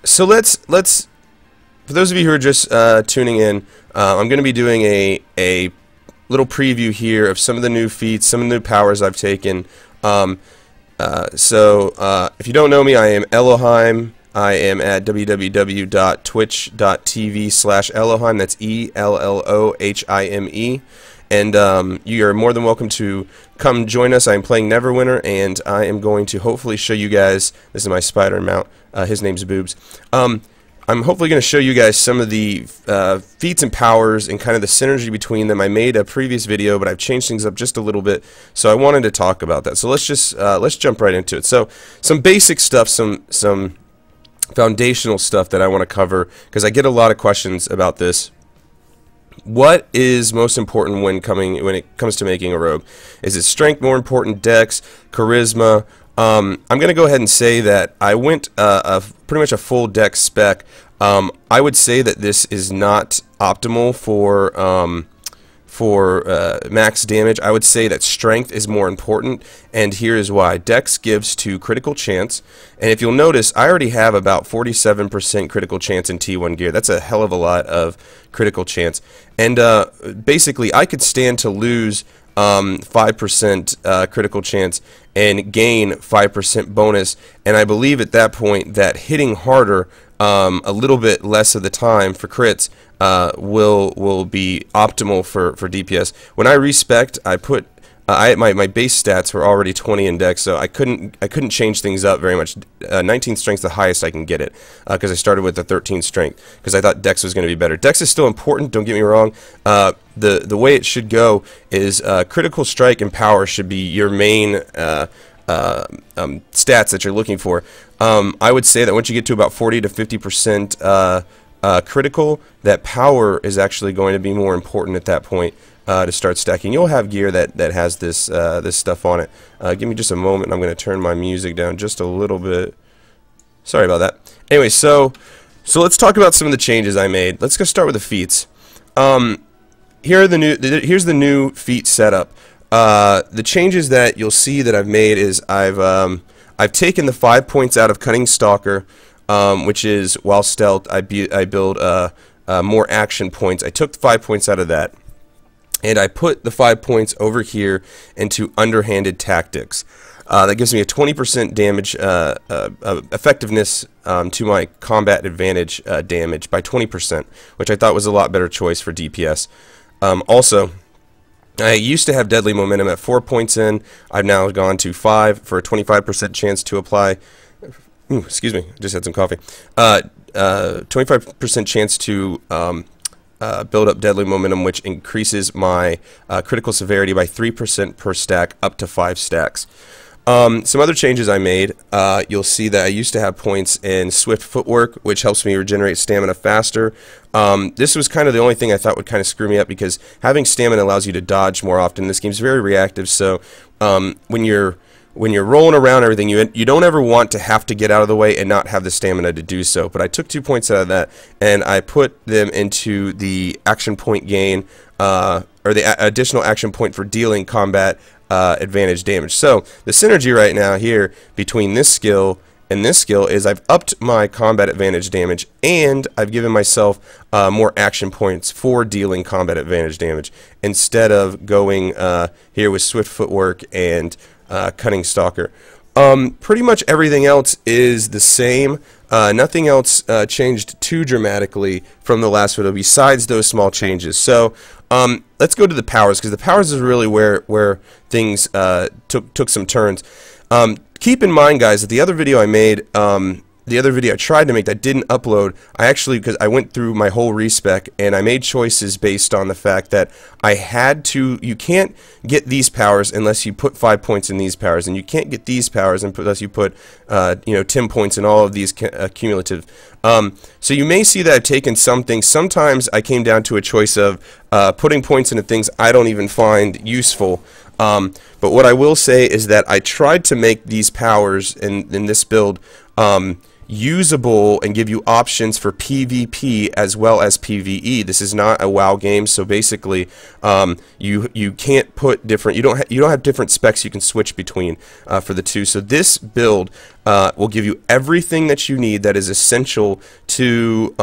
So let's for those of you who are just tuning in, I'm going to be doing a little preview here of some of the new feats, some of the new powers I've taken. If you don't know me, I am Ellohime. I am at www.twitch.tv/Ellohime. That's Ellohime. And you are more than welcome to come join us. I'm playing Neverwinter, and I am going to hopefully show you guys. This is my spider mount. His name's Boobs. I'm hopefully going to show you guys some of the feats and powers and kind of the synergy between them. I made a previous video, but I've changed things up just a little bit, so I wanted to talk about that. So let's jump right into it. So some basic stuff, some foundational stuff that I want to cover, because I get a lot of questions about this. What is most important when it comes to making a rogue? Is it strength more important, dex, charisma? I'm going to go ahead and say that I went pretty much a full dex spec. I would say that this is not optimal for max damage. I would say that strength is more important, and here is why. Dex gives to critical chance, and if you'll notice, I already have about 47% critical chance in T1 gear. That's a hell of a lot of critical chance, and basically I could stand to lose 5% critical chance and gain 5% bonus, and I believe at that point that hitting harder a little bit less of the time for crits will be optimal for DPS. When I respect, I put my base stats were already 20 in dex, so I couldn't change things up very much. 19 strength, the highest I can get it, because I started with the 13 strength because I thought dex was going to be better. Dex is still important, don't get me wrong. The way it should go is critical strike and power should be your main stats that you're looking for. I would say that once you get to about 40 to 50% critical, that power is actually going to be more important at that point to start stacking. You'll have gear that has this this stuff on it. Give me just a moment. I'm going to turn my music down just a little bit. Sorry about that. Anyway, so let's talk about some of the changes I made. Let's go start with the feats. Here's the new feat setup. The changes that you'll see that I've made is I've taken the 5 points out of Cunning Stalker, which is while stealth I build more action points. I took the 5 points out of that, and I put the 5 points over here into Underhanded Tactics. That gives me a 20% damage effectiveness to my combat advantage damage by 20%, which I thought was a lot better choice for DPS. Also, I used to have Deadly Momentum at 4 points in. I've now gone to 5 for a 25% chance to apply. Ooh, excuse me, I just had some coffee. 25% chance to build up Deadly Momentum, which increases my critical severity by 3% per stack up to 5 stacks. Some other changes I made, you'll see that I used to have points in Swift Footwork, which helps me regenerate stamina faster. This was kind of the only thing I thought would kind of screw me up, because having stamina allows you to dodge more often. This game's very reactive, so when you're rolling around everything, you don't ever want to have to get out of the way and not have the stamina to do so. But I took 2 points out of that, and I put them into the action point gain, or the additional action point for dealing combat advantage damage. So the synergy right now here between this skill and this skill is I've upped my combat advantage damage, and I've given myself more action points for dealing combat advantage damage, instead of going here with Swift Footwork and Cunning Stalker. Pretty much everything else is the same. Nothing else changed too dramatically from the last video besides those small changes. So let's go to the powers, because the powers is really where things took some turns. Keep in mind, guys, that the other video I made, the other video I tried to make that didn't upload, because I went through my whole respec and I made choices based on the fact that I had to. You can't get these powers unless you put 5 points in these powers, and you can't get these powers unless you put 10 points in all of these cumulative. So you may see that I've taken some things. Sometimes I came down to a choice of putting points into things I don't even find useful. But what I will say is that I tried to make these powers in this build usable and give you options for PvP as well as PvE. This is not a WoW game, so basically you can't put different, you don't have different specs you can switch between for the two. So this build will give you everything that you need that is essential to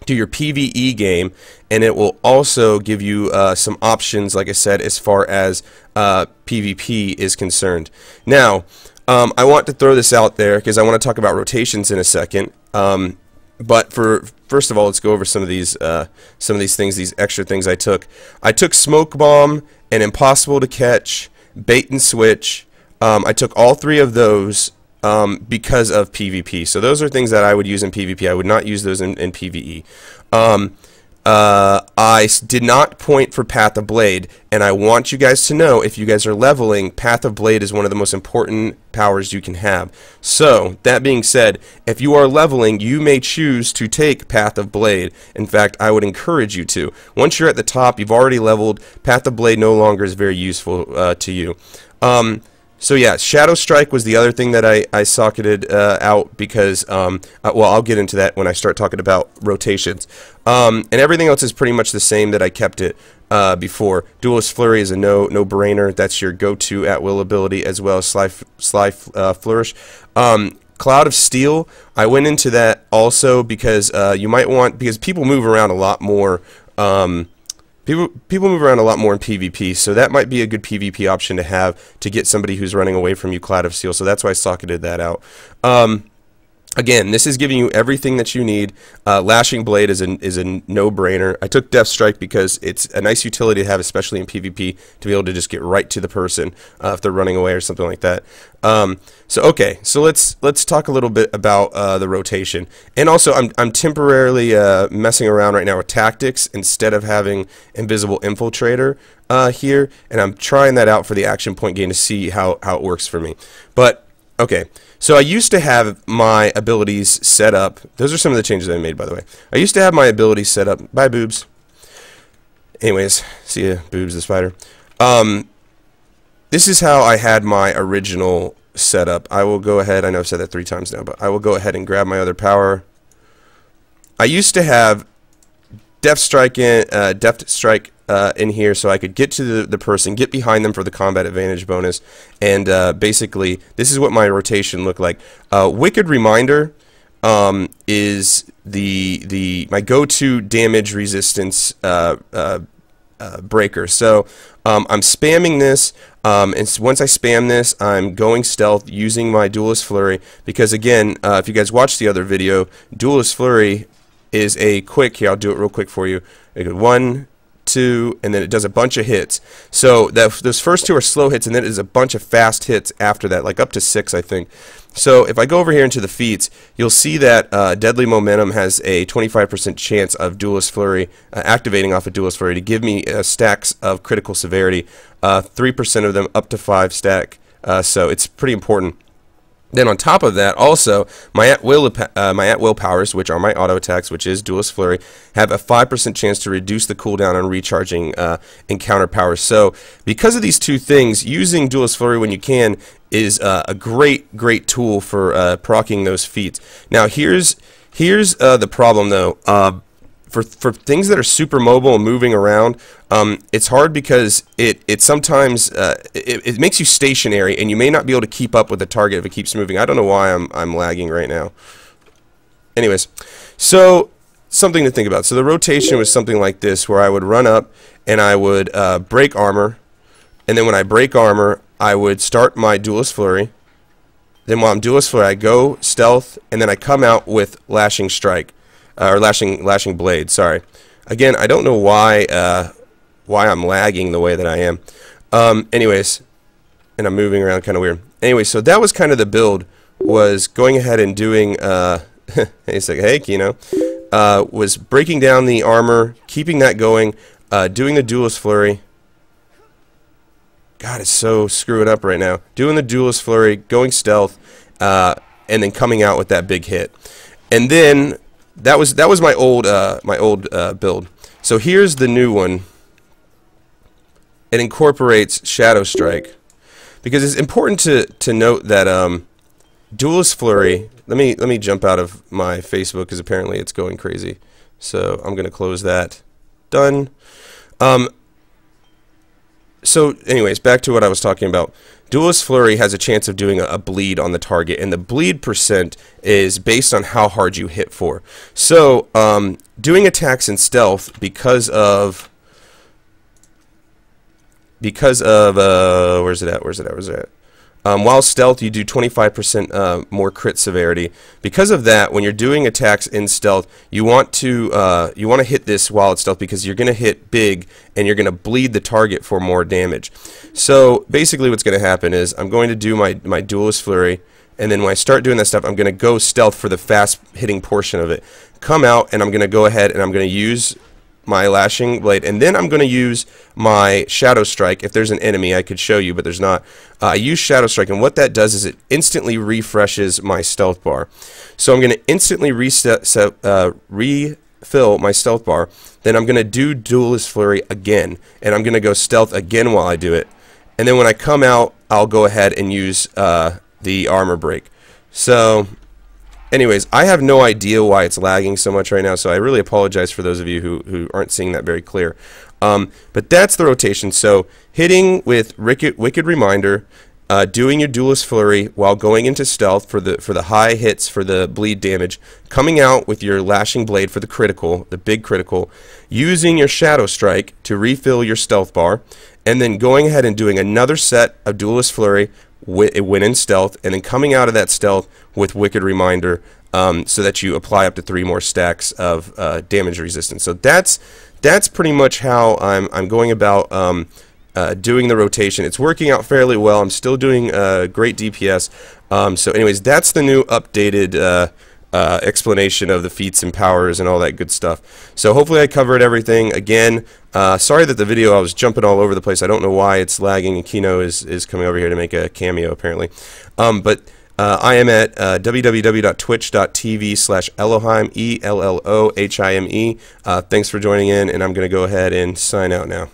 your PvE game, and it will also give you some options, like I said, as far as PvP is concerned. Now, I want to throw this out there because I want to talk about rotations in a second. But first of all, let's go over some of these things, these extra things I took. I took Smoke Bomb and Impossible to Catch, Bait and Switch. I took all three of those because of PvP. So those are things that I would use in PvP. I would not use those in PvE. I did not point for Path of Blade, and I want you guys to know, if you guys are leveling, Path of Blade is one of the most important powers you can have. So, that being said, if you are leveling, you may choose to take Path of Blade. In fact, I would encourage you to. Once you're at the top, you've already leveled, Path of Blade no longer is very useful to you. So yeah, Shadow Strike was the other thing that I socketed out because, well, I'll get into that when I start talking about rotations. And everything else is pretty much the same that I kept it before. Duelist Flurry is a no-brainer. That's your go-to at-will ability, as well as Sly Flourish. Cloud of Steel, I went into that also because you might want, because people move around a lot more. People move around a lot more in PvP, so that might be a good PvP option to have to get somebody who's running away from you, Cloud of Steel. So that's why I socketed that out. Again, this is giving you everything that you need. Lashing Blade is a no-brainer. I took Death Strike because it's a nice utility to have, especially in PvP, to be able to just get right to the person if they're running away or something like that. So let's talk a little bit about the rotation. And also, I'm temporarily messing around right now with tactics instead of having Invisible Infiltrator here, and I'm trying that out for the action point gain to see how it works for me. But okay. So I used to have my abilities set up. Those are some of the changes I made, by the way. I used to have my abilities set up. Bye, Boobs. Anyways, see ya, Boobs the spider. This is how I had my original setup. I will go ahead. I know I've said that 3 times now, but I will go ahead and grab my other power. I used to have Deft Strike in here, so I could get to the person, get behind them for the combat advantage bonus, and basically this is what my rotation looked like. Wicked Reminder is my go-to damage resistance breaker. So I'm spamming this, and once I spam this, I'm going stealth using my Duelist Flurry, because again, if you guys watched the other video, Duelist Flurry is a quick, here I'll do it real quick for you. 1, 2, and then it does a bunch of hits. So those first 2 are slow hits, and then it does a bunch of fast hits after that, like up to 6, I think. So if I go over here into the feats, you'll see that Deadly Momentum has a 25% chance of Duelist Flurry activating off of Duelist Flurry to give me stacks of critical severity, 3% of them up to 5 stack. So it's pretty important. Then on top of that, also, my at-will powers, which are my auto attacks, which is Duelist Flurry, have a 5% chance to reduce the cooldown on recharging encounter powers. So because of these 2 things, using Duelist Flurry when you can is a great tool for proccing those feats. Now here's the problem though. For things that are super mobile and moving around, it's hard because it sometimes it makes you stationary, and you may not be able to keep up with the target if it keeps moving. I don't know why I'm lagging right now. Anyways, so something to think about. So the rotation was something like this, where I would run up and I would break armor, and then when I break armor, I would start my Duelist Flurry. Then while I'm Duelist Flurry, I go stealth, and then I come out with Lashing Strike. Or lashing blade, sorry. Again, I don't know why I'm lagging the way that I am. Anyways, and I'm moving around kind of weird. Anyway, so that was kind of the build, was going ahead and doing, hey Kino, was breaking down the armor, keeping that going, doing the Duelist Flurry. God, it's so screwing up right now. Doing the Duelist Flurry, going stealth, and then coming out with that big hit. And then that was my old build. So here's the new one. It incorporates Shadow Strike, because it's important to note that Duelist Flurry. Let me jump out of my Facebook because apparently it's going crazy. So I'm gonna close that. Done. So anyways, back to what I was talking about. Duelist Flurry has a chance of doing a bleed on the target, and the bleed percent is based on how hard you hit for. So doing attacks in stealth because of where's it at? While stealth, you do 25% more crit severity. Because of that, when you're doing attacks in stealth, you want to hit this while it's stealth because you're going to hit big and you're going to bleed the target for more damage. So basically, what's going to happen is I'm going to do my Duelist Flurry, and then when I start doing that stuff, I'm going to go stealth for the fast hitting portion of it. Come out, and I'm going to go ahead and I'm going to use my Lashing Blade, and then I'm going to use my Shadow Strike. If there's an enemy, I could show you, but there's not. I use Shadow Strike, and what that does is it instantly refreshes my stealth bar. So I'm going to instantly refill my stealth bar. Then I'm going to do Duelist Flurry again, and I'm going to go stealth again while I do it. And then when I come out, I'll go ahead and use the Armor Break. So anyways, I have no idea why it's lagging so much right now, so I really apologize for those of you who aren't seeing that very clear. But that's the rotation. So hitting with Wicked Reminder, doing your Duelist Flurry while going into stealth for the high hits for the bleed damage, coming out with your Lashing Blade for the critical, the big critical, using your Shadow Strike to refill your stealth bar, and then going ahead and doing another set of Duelist Flurry when in stealth, and then coming out of that stealth with Wicked Reminder, so that you apply up to 3 more stacks of damage resistance. So that's pretty much how I'm going about doing the rotation. It's working out fairly well. I'm still doing great DPS. So anyways, that's the new updated explanation of the feats and powers and all that good stuff. So hopefully I covered everything. Again, sorry that the video, I was jumping all over the place. I don't know why it's lagging, and Kino is coming over here to make a cameo apparently. But I am at www.twitch.tv/Ellohime, ELLOHIME. Thanks for joining in, and I'm going to go ahead and sign out now.